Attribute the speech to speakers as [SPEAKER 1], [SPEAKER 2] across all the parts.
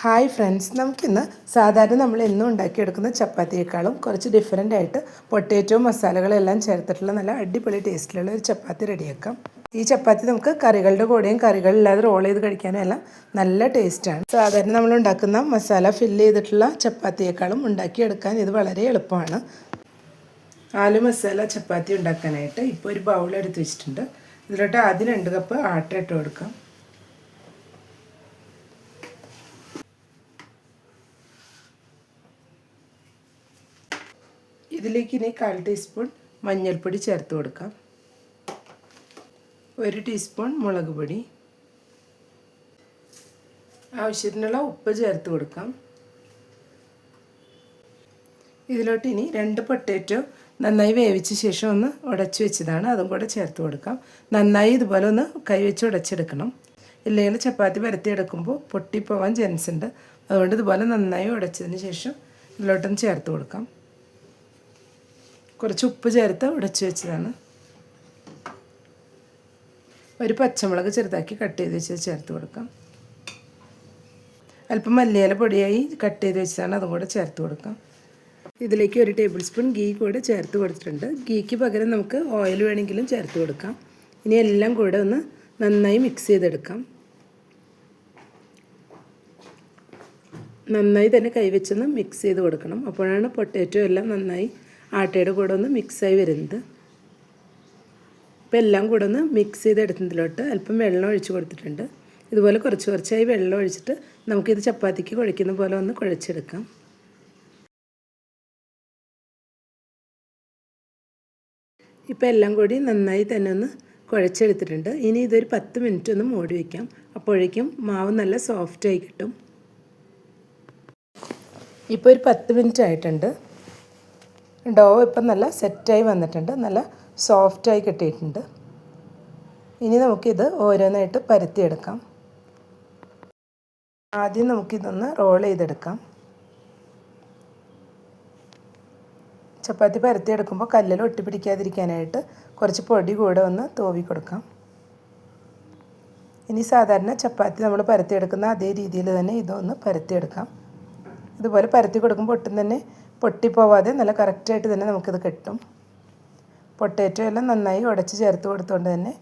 [SPEAKER 1] Hi friends, നമുക്കിന്ന് സാധാരണ നമ്മൾ എന്നും ഉണ്ടാക്കിയെടുക്കുന്ന ചപ്പാത്തിയേക്കാളും കുറച്ച് ഡിഫറെൻ്റ് ആയിട്ട് പൊട്ടേറ്റോ മസാലകളെല്ലാം ചേർത്തിട്ടുള്ള നല്ല അടിപൊളി ടേസ്റ്റിലുള്ള ഒരു ചപ്പാത്തി റെഡിയാക്കാം. ഈ ചപ്പാത്തി നമുക്ക് കറികളുടെ കൂടെയും കറികളില്ലാതെ റോൾ ചെയ്ത് കഴിക്കാനും എല്ലാം നല്ല ടേസ്റ്റാണ്. സാധാരണ നമ്മൾ ഉണ്ടാക്കുന്ന മസാല ഫില്ല് ചെയ്തിട്ടുള്ള ചപ്പാത്തിയേക്കാളും ഉണ്ടാക്കിയെടുക്കാൻ ഇത് വളരെ എളുപ്പമാണ്. ആലു മസാല ചപ്പാത്തി ഉണ്ടാക്കാനായിട്ട് ഇപ്പോൾ ഒരു ബൗൾ എടുത്ത് വെച്ചിട്ടുണ്ട്. ഇതിലോട്ട് ആദ്യം 2 കപ്പ് ആട്ട ഇട്ട് കൊടുക്കാം. ഇതിലേക്ക് ഇനി 1/4 ടീസ്പൂൺ മഞ്ഞൾപ്പൊടി ചേർത്ത് കൊടുക്കാം. 1 ടീസ്പൂൺ മുളക് പൊടി, ആവശ്യത്തിനുള്ള ഉപ്പ് ചേർത്ത് കൊടുക്കാം. ഇതിലോട്ട് ഇനി 2 പൊട്ടാറ്റോ നന്നായി വേവിച്ച ശേഷം ഒന്ന് ഉടച്ചു വെച്ചതാണ്, അതും കൂടെ ചേർത്ത് കൊടുക്കാം. നന്നായി ഇതുപോലെ ഒന്ന് കൈവച്ച് ഉടച്ചെടുക്കണം. ഇല്ലെങ്കിൽ ചപ്പാത്തി പരത്തിയെടുക്കുമ്പോൾ പൊട്ടിപ്പോവാൻ ചാൻസ് ഉണ്ട്. അതുകൊണ്ട് ഇതുപോലെ നന്നായി ഉടച്ചതിന് ശേഷം ഇതിലോട്ടൊന്ന് ചേർത്ത് കൊടുക്കാം. കുറച്ച് ഉപ്പ് ചേർത്ത് ഉടച്ചു വെച്ചതാണ്. ഒരു പച്ചമുളക് ചെറുതാക്കി കട്ട് ചെയ്ത് വെച്ചത് ചേർത്ത് കൊടുക്കാം. അല്പം മല്ലിയില പൊടിയായി കട്ട് ചെയ്ത് വെച്ചതാണ്, അതും കൂടെ ചേർത്ത് കൊടുക്കാം. ഇതിലേക്ക് 1 ടേബിൾ സ്പൂൺ ഗീ കൂടെ ചേർത്ത് കൊടുത്തിട്ടുണ്ട്. ഗീക്ക് പകരം നമുക്ക് ഓയിൽ വേണമെങ്കിലും ചേർത്ത് കൊടുക്കാം. ഇനി എല്ലാം കൂടെ ഒന്ന് നന്നായി മിക്സ് ചെയ്തെടുക്കാം. നന്നായി തന്നെ കൈവച്ചൊന്ന് മിക്സ് ചെയ്ത് കൊടുക്കണം. അപ്പോഴാണ് പൊട്ടാറ്റോ എല്ലാം നന്നായി ആട്ടയുടെ കൂടെ ഒന്ന് മിക്സായി വരുന്നത്. ഇപ്പോൾ എല്ലാം കൂടെ ഒന്ന് മിക്സ് ചെയ്തെടുത്തതിലോട്ട് അല്പം വെള്ളം ഒഴിച്ച് കൊടുത്തിട്ടുണ്ട്. ഇതുപോലെ കുറച്ചായി വെള്ളം ഒഴിച്ചിട്ട് നമുക്കിത് ചപ്പാത്തിക്ക് കുഴയ്ക്കുന്ന പോലെ ഒന്ന് കുഴച്ചെടുക്കാം. ഇപ്പോൾ എല്ലാം കൂടി നന്നായി തന്നെ ഒന്ന് കുഴച്ചെടുത്തിട്ടുണ്ട്. ഇനി ഇതൊരു 10 മിനിറ്റ് ഒന്ന് മൂടി വയ്ക്കാം. അപ്പോഴേക്കും മാവ് നല്ല സോഫ്റ്റായി കിട്ടും. ഇപ്പോൾ ഒരു 10 മിനിറ്റ് ആയിട്ടുണ്ട്. ഡോ ഇപ്പം നല്ല സെറ്റായി വന്നിട്ടുണ്ട്, നല്ല സോഫ്റ്റായി കിട്ടിയിട്ടുണ്ട്. ഇനി നമുക്കിത് ഓരോന്നായിട്ട് പരത്തിയെടുക്കാം. ആദ്യം നമുക്കിതൊന്ന് റോൾ ചെയ്തെടുക്കാം. ചപ്പാത്തി പരത്തിയെടുക്കുമ്പോൾ കല്ലിൽ ഒട്ടിപ്പിടിക്കാതിരിക്കാനായിട്ട് കുറച്ച് പൊടി കൂടെ ഒന്ന് തൂവി കൊടുക്കാം. ഇനി സാധാരണ ചപ്പാത്തി നമ്മൾ പരത്തിയെടുക്കുന്ന അതേ രീതിയിൽ തന്നെ ഇതൊന്ന് പരത്തിയെടുക്കാം. ഇതുപോലെ പരത്തി കൊടുക്കുമ്പോൾ ഒട്ടും തന്നെ പൊട്ടിപ്പോവാതെ നല്ല കറക്റ്റായിട്ട് തന്നെ നമുക്കിത് കിട്ടും. പൊട്ടാറ്റോ എല്ലാം നന്നായി ഉടച്ച് ചേർത്ത് കൊടുത്തുകൊണ്ട് തന്നെ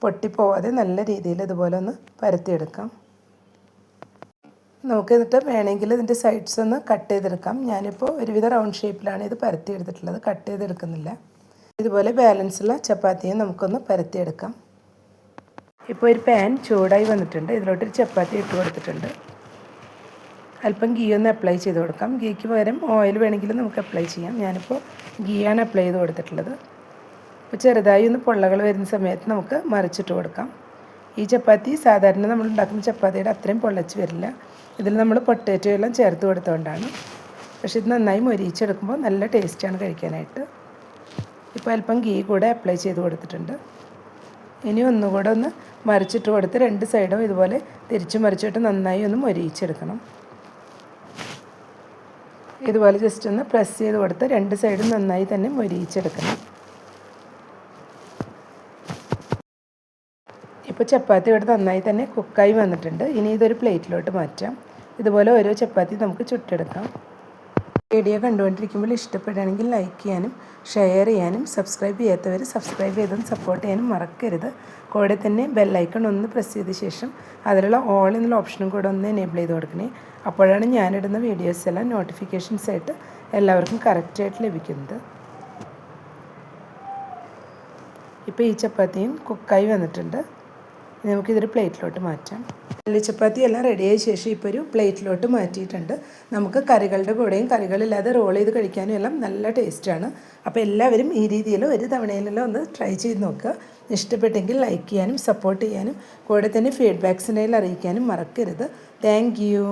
[SPEAKER 1] പൊട്ടിപ്പോവാതെ നല്ല രീതിയിൽ ഇതുപോലെ ഒന്ന് പരത്തിയെടുക്കാം. നമുക്ക് എന്നിട്ട് വേണമെങ്കിൽ ഇതിൻ്റെ സൈഡ്സ് ഒന്ന് കട്ട് ചെയ്തെടുക്കാം. ഞാനിപ്പോൾ ഒരുവിധ റൗണ്ട് ഷേപ്പിലാണ് ഇത് പരത്തിയെടുത്തിട്ടുള്ളത്, കട്ട് ചെയ്തെടുക്കുന്നില്ല. ഇതുപോലെ ബാലൻസുള്ള ചപ്പാത്തിയും നമുക്കൊന്ന് പരത്തിയെടുക്കാം. ഇപ്പോൾ ഒരു പാൻ ചൂടായി വന്നിട്ടുണ്ട്. ഇതിലോട്ടൊരു ചപ്പാത്തി ഇട്ട് കൊടുത്തിട്ടുണ്ട്. അല്പം ഗീ ഒന്ന് അപ്ലൈ ചെയ്ത് കൊടുക്കാം. ഗീക്ക് പകരം ഓയിൽ വേണമെങ്കിലും നമുക്ക് അപ്ലൈ ചെയ്യാം. ഞാനിപ്പോൾ ഗീയാണ് അപ്ലൈ ചെയ്ത് കൊടുത്തിട്ടുള്ളത്. അപ്പോൾ ചെറുതായി ഒന്ന് പൊള്ളകൾ വരുന്ന സമയത്ത് നമുക്ക് മറിച്ചിട്ട് കൊടുക്കാം. ഈ ചപ്പാത്തി സാധാരണ നമ്മൾ ഉണ്ടാക്കുന്ന ചപ്പാത്തിയുടെ അത്രയും പൊള്ളച്ച് വരില്ല. ഇതിൽ നമ്മൾ പൊട്ടാറ്റോ എല്ലാം ചേർത്ത് കൊടുത്തുകൊണ്ടാണ്. പക്ഷേ ഇത് നന്നായി മൊരിയിച്ചെടുക്കുമ്പോൾ നല്ല ടേസ്റ്റാണ് കഴിക്കാനായിട്ട്. ഇപ്പോൾ അല്പം ഗീ കൂടെ അപ്ലൈ ചെയ്ത് കൊടുത്തിട്ടുണ്ട്. ഇനി ഒന്നുകൂടെ ഒന്ന് മറിച്ചിട്ട് കൊടുത്ത് 2 സൈഡും ഇതുപോലെ തിരിച്ച് മറിച്ചിട്ട് നന്നായി ഒന്ന് മൊരിയിച്ചെടുക്കണം. ഇതുപോലെ ജസ്റ്റ് ഒന്ന് പ്രസ് ചെയ്ത് കൊടുത്ത് 2 സൈഡും നന്നായി തന്നെ മൊരിയിച്ചെടുക്കണം. ഇപ്പോൾ ചപ്പാത്തി ഇവിടെ നന്നായി തന്നെ കുക്കായി വന്നിട്ടുണ്ട്. ഇനി ഇതൊരു പ്ലേറ്റിലോട്ട് മാറ്റാം. ഇതുപോലെ ഓരോ ചപ്പാത്തി നമുക്ക് ചുട്ടെടുക്കാം. വീഡിയോ കണ്ടുകൊണ്ടിരിക്കുമ്പോൾ ഇഷ്ടപ്പെടുകയാണെങ്കിൽ ലൈക്ക് ചെയ്യാനും ഷെയർ ചെയ്യാനും സബ്സ്ക്രൈബ് ചെയ്യാത്തവർ സബ്സ്ക്രൈബ് ചെയ്തും സപ്പോർട്ട് ചെയ്യാനും മറക്കരുത്. കൂടെ തന്നെ ബെല്ലൈക്കൺ ഒന്ന് പ്രസ് ചെയ്ത ശേഷം അതിലുള്ള ഓൾ എന്നുള്ള ഓപ്ഷനും കൂടെ ഒന്ന് എനേബിൾ ചെയ്ത് കൊടുക്കണേ. അപ്പോഴാണ് ഞാനിടുന്ന വീഡിയോസ് എല്ലാം നോട്ടിഫിക്കേഷൻസ് ആയിട്ട് എല്ലാവർക്കും കറക്റ്റായിട്ട് ലഭിക്കുന്നത്. ഇപ്പോൾ ഈ ചപ്പാത്തിയും കുക്കായി വന്നിട്ടുണ്ട്. നമുക്കിതൊരു പ്ലേറ്റിലോട്ട് മാറ്റാം. മല്ലി ചപ്പാത്തി എല്ലാം റെഡിയായ ശേഷം ഇപ്പോൾ ഒരു പ്ലേറ്റിലോട്ട് മാറ്റിയിട്ടുണ്ട്. നമുക്ക് കറികളുടെ കൂടെയും കറികളില്ലാതെ റോൾ ചെയ്ത് കഴിക്കാനും എല്ലാം നല്ല ടേസ്റ്റാണ്. അപ്പോൾ എല്ലാവരും ഈ രീതിയിൽ ഒരു തവണയിലെല്ലാം ഒന്ന് ട്രൈ ചെയ്ത് നോക്കുക. ഇഷ്ടപ്പെട്ടെങ്കിൽ ലൈക്ക് ചെയ്യാനും സപ്പോർട്ട് ചെയ്യാനും കൂടെ തന്നെ ഫീഡ്ബാക്സിൻ്റെ അറിയിക്കാനും മറക്കരുത്. Thank you.